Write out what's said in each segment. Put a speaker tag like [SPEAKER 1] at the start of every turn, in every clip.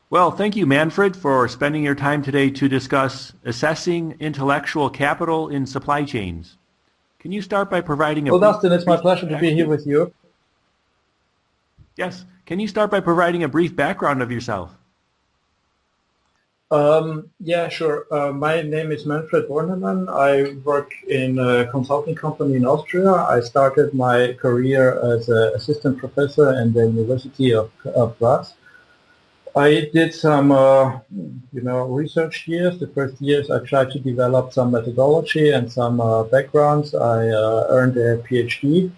[SPEAKER 1] Well, thank you, Manfred, for spending your time today to discuss assessing intellectual capital in supply chains. Can you start by providing a
[SPEAKER 2] Well,
[SPEAKER 1] brief
[SPEAKER 2] Dustin, it's my pleasure to be here
[SPEAKER 1] background?
[SPEAKER 2] with you.
[SPEAKER 1] Yes. Can you start by providing a brief background of yourself?
[SPEAKER 2] Yeah, sure. My name is Manfred Bornemann. I work in a consulting company in Austria. I started my career as an assistant professor in the University of Graz. I did some, research years. The first years I tried to develop some methodology and some backgrounds. I earned a PhD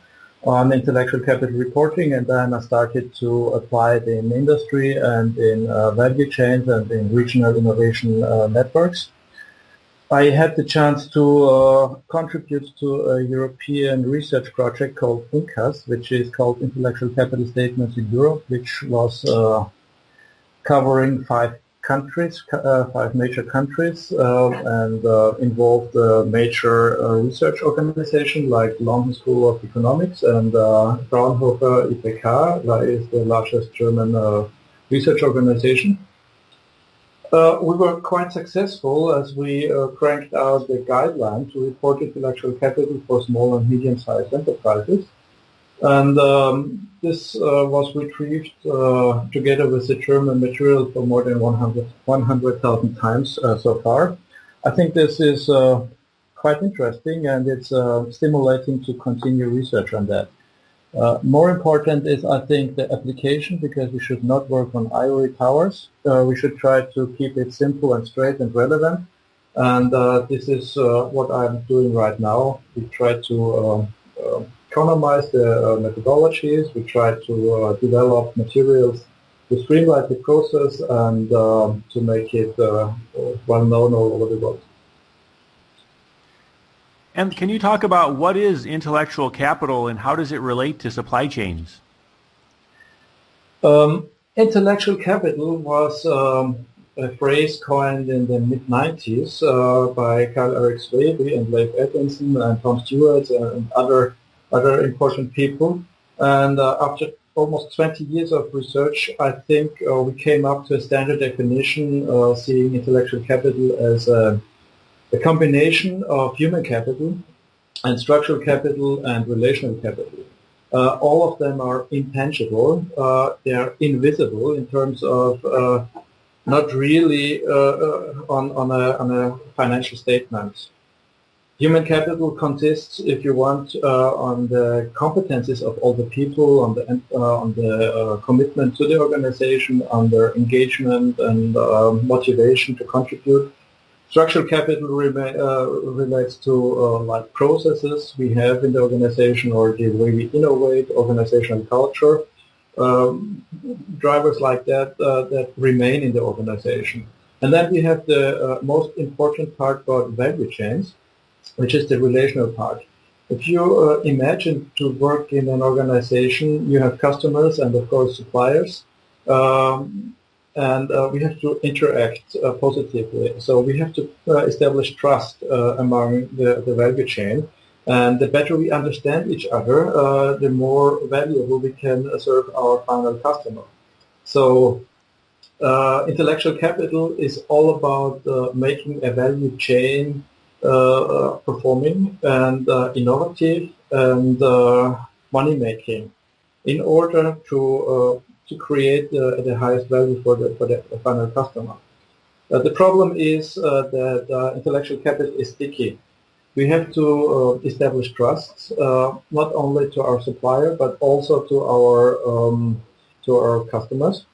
[SPEAKER 2] on intellectual capital reporting, and then I started to apply it in industry and in value chains and in regional innovation networks. I had the chance to contribute to a European research project called INCAS, which is called Intellectual Capital Statements in Europe, which was covering five major countries, and involved major research organizations like London School of Economics and Fraunhofer IPK, that is the largest German research organization. We were quite successful as we cranked out the guideline to report intellectual capital for small and medium-sized enterprises. And this was retrieved together with the German material for more than 100,000 times so far. I think this is quite interesting, and it's stimulating to continue research on that. More important is, I think, the application, because we should not work on ivory towers. We should try to keep it simple and straight and relevant. And this is what I'm doing right now. We try to economize the methodologies. We try to develop materials to streamline the process and to make it well known all over the world.
[SPEAKER 1] And can you talk about what is intellectual capital and how does it relate to supply chains?
[SPEAKER 2] Intellectual capital was a phrase coined in the mid-90s by Karl Sveiby and Leif Edvinsson and Tom Steward and other important people. And after almost 20 years of research, I think we came up to a standard definition seeing intellectual capital as a combination of human capital and structural capital and relational capital. All of them are intangible. They are invisible in terms of not really on a financial statement. Human capital consists, if you want, on the competencies of all the people, on the commitment to the organization, on their engagement and motivation to contribute. Structural capital relates to like processes we have in the organization or the way we innovate, organizational culture, drivers like that that remain in the organization. And then we have the most important part called value chains, which is the relational part. If you imagine to work in an organization, you have customers and of course suppliers. And we have to interact positively. So we have to establish trust among the value chain. And the better we understand each other, the more valuable we can serve our final customer. So intellectual capital is all about making a value chain performing and innovative and money-making in order to create the highest value for the final customer. The problem is that intellectual capital is sticky. We have to establish trust not only to our supplier but also to our customers.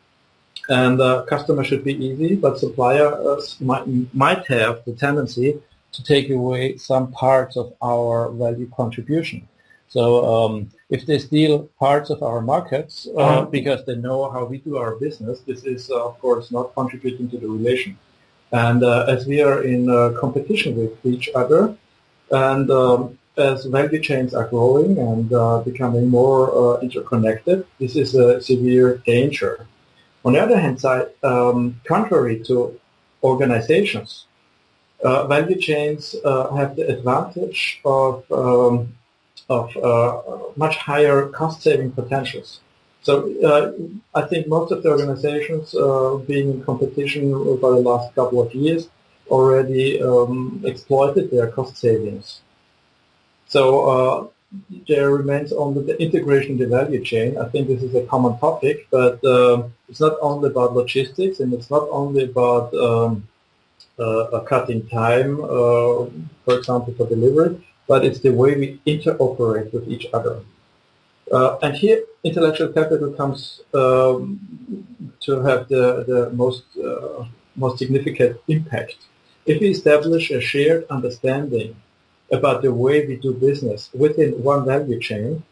[SPEAKER 2] And customers should be easy, but suppliers might have the tendency to take away some parts of our value contribution. So if they steal parts of our markets because they know how we do our business, this is, of course, not contributing to the relation. And as we are in competition with each other, and as value chains are growing and becoming more interconnected, this is a severe danger. On the other hand side, contrary to organizations, value chains have the advantage of much higher cost-saving potentials. So I think most of the organizations being in competition over the last couple of years already exploited their cost savings. So there remains only the integration in the value chain. I think this is a common topic, but it's not only about logistics and it's not only about cutting time, for example, for delivery, but it's the way we interoperate with each other. And here, intellectual capital comes to have the most significant impact. If we establish a shared understanding about the way we do business within one value chain,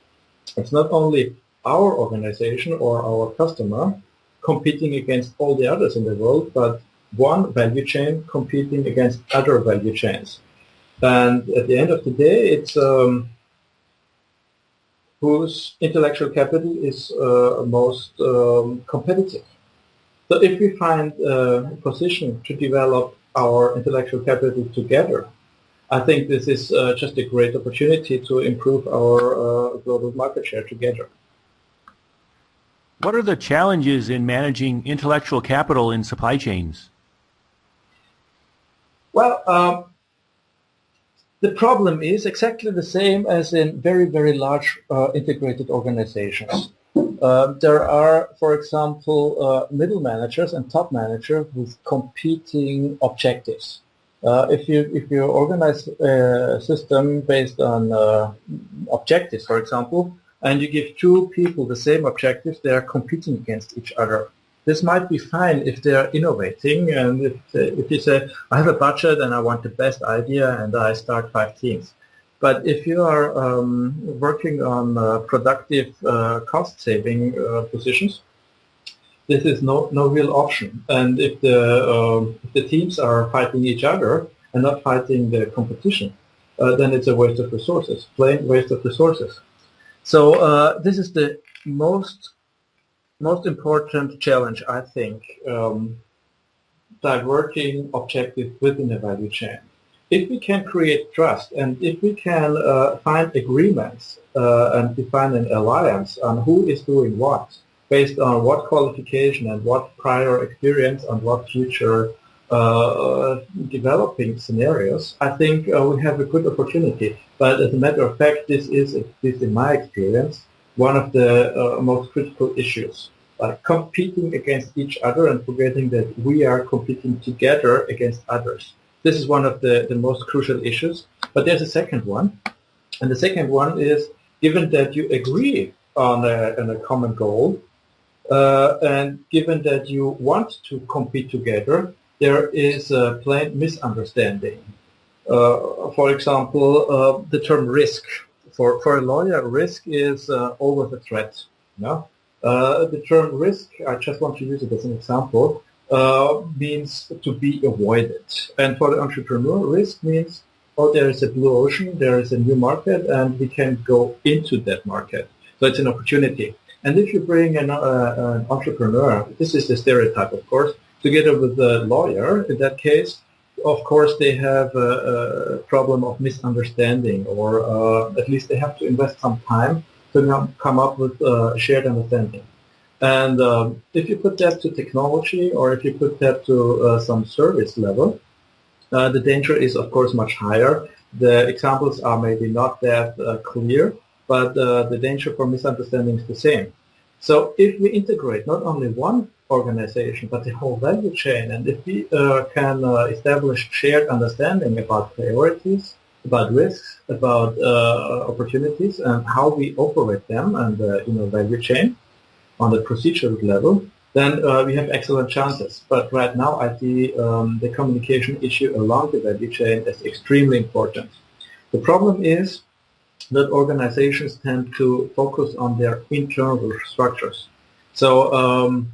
[SPEAKER 2] it's not only our organization or our customer competing against all the others in the world, but one value chain competing against other value chains. And at the end of the day, it's whose intellectual capital is most competitive. So if we find a position to develop our intellectual capital together, I think this is just a great opportunity to improve our global market share together.
[SPEAKER 1] What are the challenges in managing intellectual capital in supply chains?
[SPEAKER 2] Well, the problem is exactly the same as in very, very large integrated organizations. There are, for example, middle managers and top managers with competing objectives. If you organize a system based on objectives, for example, and you give two people the same objectives, they are competing against each other. This might be fine if they are innovating, and if you say, I have a budget and I want the best idea and I start 5 teams. But if you are working on productive cost-saving positions, this is no real option. And if the teams are fighting each other and not fighting the competition, then it's a waste of resources, plain waste of resources. So this is the most important challenge, I think, diverging objectives within the value chain. If we can create trust and if we can find agreements and define an alliance on who is doing what, based on what qualification and what prior experience and what future developing scenarios, I think we have a good opportunity. But as a matter of fact, this is, at least in my experience, one of the most critical issues. Competing against each other and forgetting that we are competing together against others. This is one of the most crucial issues. But there's a second one. And the second one is, given that you agree on a common goal, and given that you want to compete together, there is a plain misunderstanding. For example, the term risk. For a lawyer, risk is always a threat. No? The term risk, I just want to use it as an example, means to be avoided. And for the entrepreneur, risk means, oh, there is a blue ocean, there is a new market, and we can go into that market. So it's an opportunity. And if you bring an entrepreneur, this is the stereotype, of course, together with a lawyer, in that case, of course, they have a problem of misunderstanding, or at least they have to invest some time to come up with shared understanding. And if you put that to technology, or if you put that to some service level, the danger is, of course, much higher. The examples are maybe not that clear, but the danger for misunderstanding is the same. So if we integrate not only one organization, but the whole value chain, and if we can establish shared understanding about priorities, about risks, about opportunities, and how we operate them and value chain on the procedural level, then we have excellent chances. But right now, I see the communication issue along the value chain as extremely important. The problem is that organizations tend to focus on their internal structures. So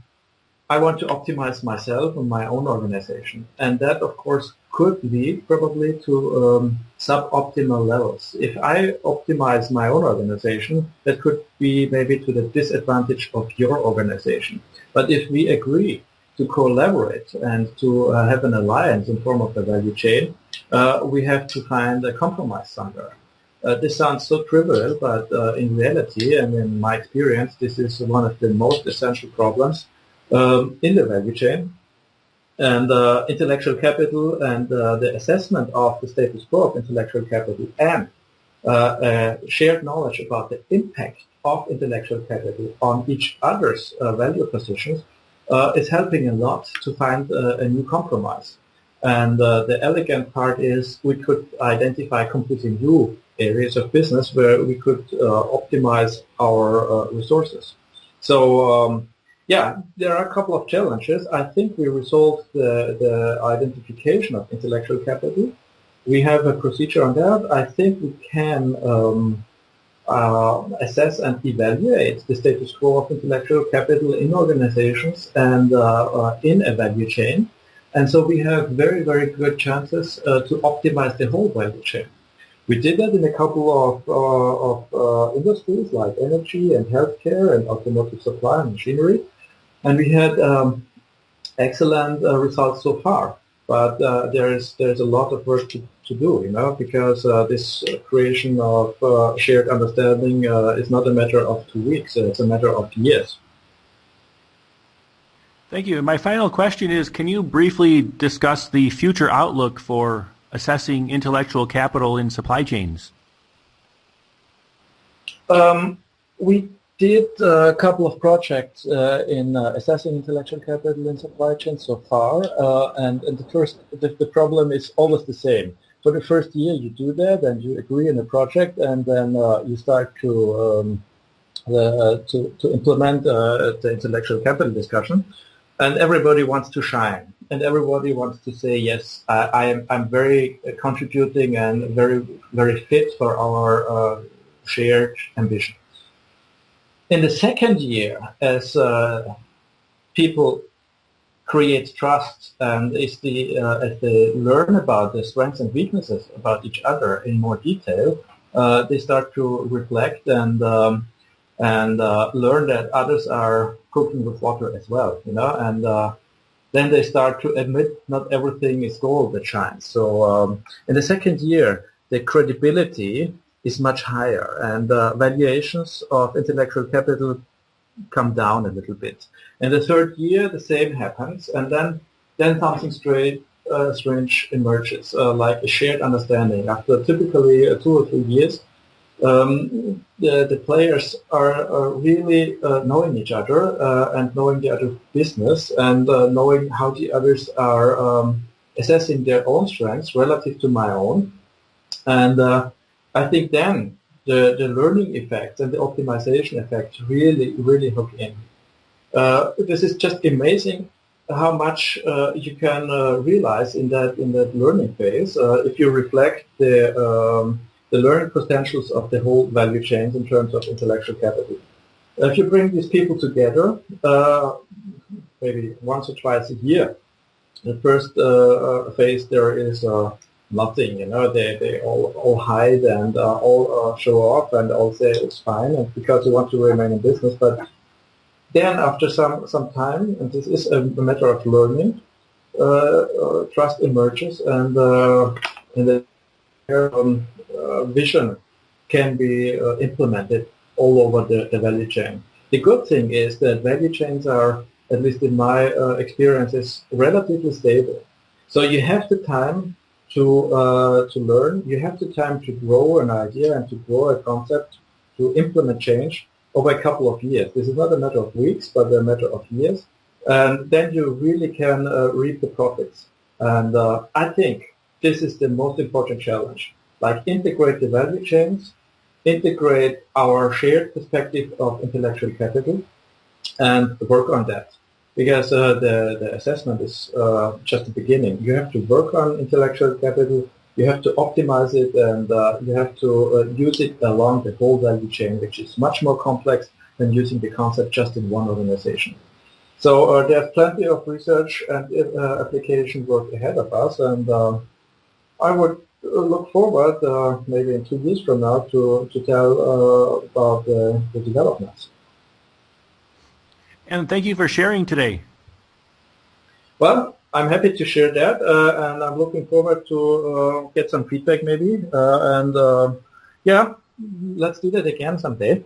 [SPEAKER 2] I want to optimize myself and my own organization. And that, of course, could lead probably to suboptimal levels. If I optimize my own organization, that could be maybe to the disadvantage of your organization. But if we agree to collaborate and to have an alliance in form of the value chain, we have to find a compromise somewhere. This sounds so trivial, but in reality and in my experience, this is one of the most essential problems in the value chain. And intellectual capital and the assessment of the status quo of intellectual capital and shared knowledge about the impact of intellectual capital on each other's value positions is helping a lot to find a new compromise. And the elegant part is we could identify completely new areas of business where we could optimize our resources. So yeah, there are a couple of challenges. I think we resolved the identification of intellectual capital. We have a procedure on that. I think we can assess and evaluate the status quo of intellectual capital in organizations and in a value chain. And so we have very, very good chances to optimize the whole value chain. We did that in a couple of industries like energy and healthcare and automotive supply and machinery. And we had excellent results so far. But there's a lot of work to do, because this creation of shared understanding is not a matter of 2 weeks. It's a matter of years.
[SPEAKER 1] Thank you. My final question is, can you briefly discuss the future outlook for assessing intellectual capital in supply chains?
[SPEAKER 2] We did a couple of projects in assessing intellectual capital in supply chains so far, and the problem is always the same. For the first year, you do that, and you agree on a project, and then you start to implement the intellectual capital discussion, and everybody wants to shine, and everybody wants to say, yes, I'm very contributing and very, very fit for our shared ambition. In the second year, as people create trust and as they learn about the strengths and weaknesses about each other in more detail, they start to reflect and learn that others are cooking with water as well, and then they start to admit not everything is gold that shines. So in the second year, the credibility is much higher, and valuations of intellectual capital come down a little bit. In the third year, the same happens, and then something strange emerges, like a shared understanding. After typically 2 or 3 years, the players are really knowing each other and knowing the other business and knowing how the others are assessing their own strengths relative to my own. And I think then the learning effect and the optimization effect really, really hook in. This is just amazing how much you can realize in that learning phase if you reflect the learning potentials of the whole value chain in terms of intellectual capital. If you bring these people together, maybe once or twice a year, the first phase there is nothing, they all hide and all show off and all say it's fine and because they want to remain in business. But then after some time, and this is a matter of learning, trust emerges and the vision can be implemented all over the value chain. The good thing is that value chains are, at least in my experiences, relatively stable. So you have the time to learn, you have the time to grow an idea and to grow a concept, to implement change over a couple of years. This is not a matter of weeks, but a matter of years. And then you really can reap the profits. And I think this is the most important challenge. Like integrate the value chains, integrate our shared perspective of intellectual capital, and work on that. Because the assessment is just the beginning. You have to work on intellectual capital, you have to optimize it, and you have to use it along the whole value chain, which is much more complex than using the concept just in one organization. So there's plenty of research and application work ahead of us, and I would look forward, maybe in 2 years from now, to tell about the developments.
[SPEAKER 1] And thank you for sharing today.
[SPEAKER 2] Well, I'm happy to share that, and I'm looking forward to get some feedback maybe. Yeah, let's do that again someday.